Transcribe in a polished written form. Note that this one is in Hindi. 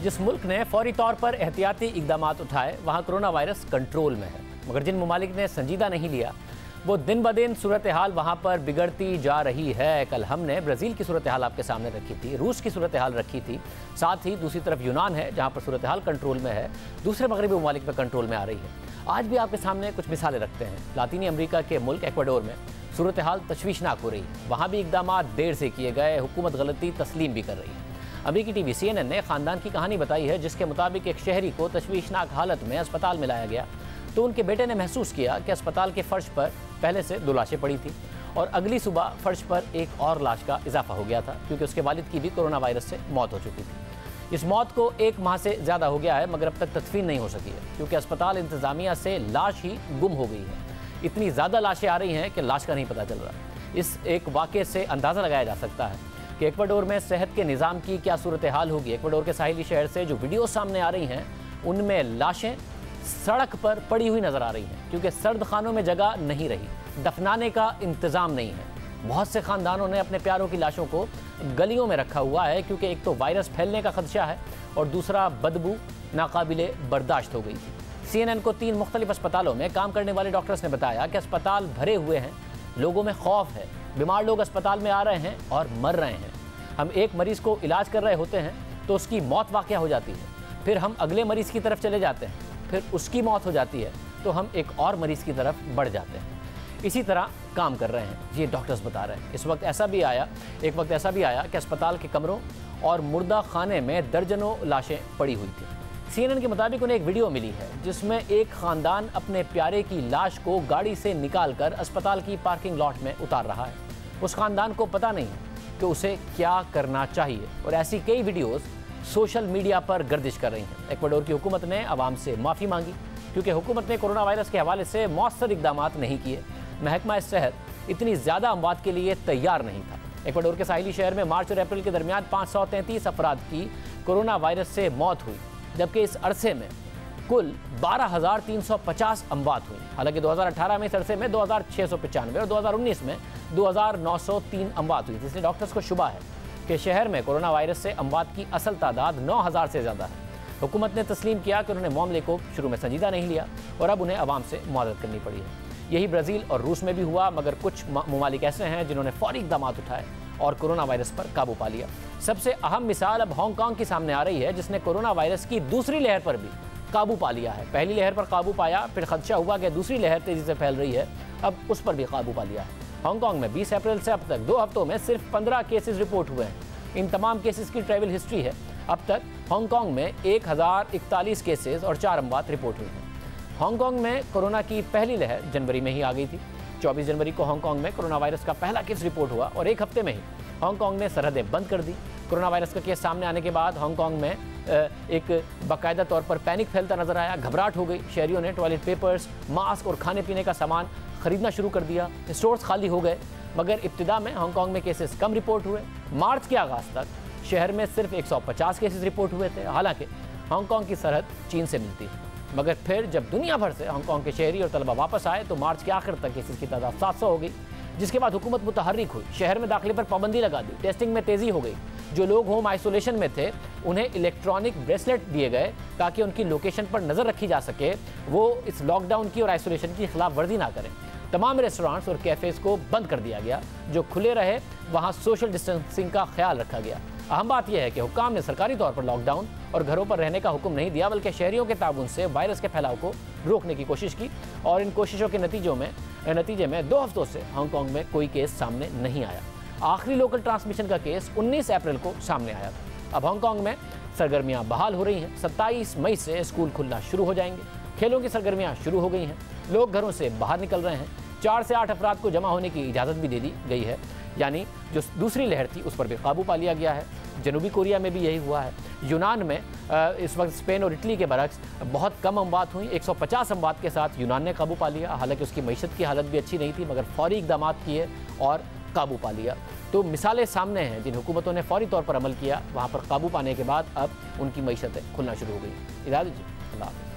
जिस मुल्क ने फौरी तौर पर एहतियाती इकदाम उठाए वहाँ कोरोना वायरस कंट्रोल में है, मगर जिन ममालिक ने संजीदा नहीं लिया वो दिन ब दिन सूरत हाल वहाँ पर बिगड़ती जा रही है। कल हमने ब्राज़ील की सूरत हाल आपके सामने रखी थी, रूस की सूरत हाल रखी थी, साथ ही दूसरी तरफ यूनान है जहाँ पर सूरत हाल कंट्रोल में है, दूसरे मगरबी ममालिक में कंट्रोल में आ रही है। आज भी आपके सामने कुछ मिसालें रखते हैं। लातीनी अमरीका के मुल्क एक्वाडोर में सूरत हाल तशवीशनाक हो रही है, वहाँ भी इकदाम देर से किए गए, हुकूमत गलती तस्लीम भी कर रही है। अमरीकी टीवी CNN ने ख़ानदान की कहानी बताई है जिसके मुताबिक एक शहरी को तशवीशनाक हालत में अस्पताल में लाया गया तो उनके बेटे ने महसूस किया कि अस्पताल के फर्श पर पहले से 2 लाशें पड़ी थी और अगली सुबह फर्श पर एक और लाश का इजाफा हो गया था क्योंकि उसके वालिद की भी कोरोना वायरस से मौत हो चुकी थी। इस मौत को 1 माह से ज़्यादा हो गया है मगर अब तक तदफीन नहीं हो सकी है क्योंकि अस्पताल इंतज़ामिया से लाश ही गुम हो गई है। इतनी ज़्यादा लाशें आ रही हैं कि लाश का नहीं पता चल रहा। इस एक वाक़े से अंदाज़ा लगाया जा सकता है कि एक्वाडोर में सेहत के निज़ाम की क्या सूरत हाल होगी। एक्वाडोर के साहिली शहर से जो वीडियो सामने आ रही हैं उनमें लाशें सड़क पर पड़ी हुई नज़र आ रही हैं क्योंकि सर्द खानों में जगह नहीं रही, दफनाने का इंतज़ाम नहीं है। बहुत से ख़ानदानों ने अपने प्यारों की लाशों को गलियों में रखा हुआ है क्योंकि एक तो वायरस फैलने का खदशा है और दूसरा बदबू नाकाबिले बर्दाश्त हो गई थी। CNN को 3 मुख्तलिफ अस्पतालों में काम करने वाले डॉक्टर्स ने बताया कि अस्पताल भरे हुए हैं, लोगों में खौफ है, बीमार लोग अस्पताल में आ रहे हैं और मर रहे हैं। हम एक मरीज़ को इलाज कर रहे होते हैं तो उसकी मौत वाक़या हो जाती है, फिर हम अगले मरीज़ की तरफ चले जाते हैं, फिर उसकी मौत हो जाती है तो हम एक और मरीज़ की तरफ बढ़ जाते हैं। इसी तरह काम कर रहे हैं, ये डॉक्टर्स बता रहे हैं। एक वक्त ऐसा भी आया कि अस्पताल के कमरों और मुर्दा खाने में दर्जनों लाशें पड़ी हुई थी। CNN के मुताबिक उन्हें एक वीडियो मिली है जिसमें एक ख़ानदान अपने प्यारे की लाश को गाड़ी से निकाल कर अस्पताल की पार्किंग लॉट में उतार रहा है। उस ख़ानदान को पता नहीं कि उसे क्या करना चाहिए और ऐसी कई वीडियोज़ सोशल मीडिया पर गर्दिश कर रही हैं। एक्वाडोर की हुकूमत ने आवाम से माफ़ी मांगी क्योंकि हुकूमत ने कोरोना वायरस के हवाले से मौसर इकदाम नहीं किए। महकमा सेहत इतनी ज़्यादा अमवात के लिए तैयार नहीं था। एक्वाडोर के साहिली शहर में मार्च और अप्रैल के दरमियान 533 अफराद की कोरोना वायरस से मौत हुई, जबकि इस अरसे में कुल 12,350 अमवात हुई। हालांकि 2018 में इस अरसे में 2,695 और 2019 में 2,903 अमवात हुई, जिससे डॉक्टर्स को शुबा है कि शहर में कोरोना वायरस से अमवात की असल तादाद 9,000 से ज़्यादा है। हुकूमत ने तस्लीम किया कि उन्होंने मामले को शुरू में संजीदा नहीं लिया और अब उन्हें आवाम से मुआवज़त करनी पड़ी है। यही ब्राज़ील और रूस में भी हुआ, मगर कुछ ममालिक ऐसे हैं जिन्होंने फौरी इक़दाम उठाए और कोरोना वायरस पर काबू पा लिया। सबसे अहम मिसाल अब हांगकांग की सामने आ रही है जिसने कोरोना वायरस की दूसरी लहर पर भी काबू पा लिया है। पहली लहर पर काबू पाया, फिर खदशा हुआ कि दूसरी लहर तेज़ी से फैल रही है, अब उस पर भी काबू पा लिया है। हांगकांग में 20 अप्रैल से अब तक 2 हफ्तों में सिर्फ 15 केसेस रिपोर्ट हुए हैं। इन तमाम केसेस की ट्रैवल हिस्ट्री है। अब तक हांगकांग में 1041 केसेस और 4 अमवात रिपोर्ट हुई हैं। हांगकांग में कोरोना की पहली लहर जनवरी में ही आ गई थी। 24 जनवरी को हांगकांग में कोरोना वायरस का पहला केस रिपोर्ट हुआ और 1 हफ्ते में ही हांगकांग ने सरहदें बंद कर दी। कोरोना वायरस का केस सामने आने के बाद हांगकांग में एक बाकायदा तौर पर पैनिक फैलता नजर आया, घबराहट हो गई। शहरियों ने टॉयलेट पेपर्स, मास्क और खाने पीने का सामान खरीदना शुरू कर दिया। स्टोर्स खाली हो गए, मगर इब्तिदा में हांगकांग में केसेस कम रिपोर्ट हुए। मार्च के आगाज़ तक शहर में सिर्फ 150 केसेस रिपोर्ट हुए थे। हालांकि हांगकांग की सरहद चीन से मिलती है, मगर फिर जब दुनिया भर से हांगकांग के शहरी और तलबा वापस आए तो मार्च के आखिर तक केसेस की तादाद 700 हो गई, जिसके बाद हुकूमत मुतहर्रिक हुई, शहर में दाखिले पर पाबंदी लगा दी, टेस्टिंग में तेज़ी हो गई। जो लोग होम आइसोलेशन में थे उन्हें इलेक्ट्रॉनिक ब्रेसलेट दिए गए ताकि उनकी लोकेशन पर नज़र रखी जा सके, वो इस लॉकडाउन की और आइसोलेशन की खिलाफ वर्जी ना करें। तमाम रेस्टोरेंट्स और कैफ़ेज़ को बंद कर दिया गया, जो खुले रहे वहाँ सोशल डिस्टेंसिंग का ख्याल रखा गया। अहम बात यह है कि हुक्काम ने सरकारी तौर पर लॉकडाउन और घरों पर रहने का हुक्म नहीं दिया, बल्कि शहरियों के ताउन से वायरस के फैलाव को रोकने की कोशिश की और इन कोशिशों के नतीजे में 2 हफ्तों से हांगकांग में कोई केस सामने नहीं आया। आखिरी लोकल ट्रांसमिशन का केस 19 अप्रैल को सामने आया था। अब हांगकांग में सरगर्मियां बहाल हो रही हैं। 27 मई से स्कूल खुलना शुरू हो जाएंगे, खेलों की सरगर्मियां शुरू हो गई हैं, लोग घरों से बाहर निकल रहे हैं। 4 से 8 अफराद को जमा होने की इजाज़त भी दे दी गई है, यानी जो दूसरी लहर थी उस पर भी काबू पा लिया गया है। जनूबी कोरिया में भी यही हुआ है। यूनान में इस वक्त स्पेन और इटली के बरक्स बहुत कम अमवात हुई, 150 अमवात के साथ यूनान ने काबू पा लिया। हालांकि उसकी मईशत की हालत भी अच्छी नहीं थी, मगर फौरी इकदाम किए और काबू पा लिया। तो मिसालें सामने हैं, जिन हुकूमतों ने फौरी तौर पर अमल किया, वहाँ पर काबू पाने के बाद अब उनकी मईशतें खुलना शुरू हो गई। इजाज़त दीजिए, अल्लाह हाफ़िज़।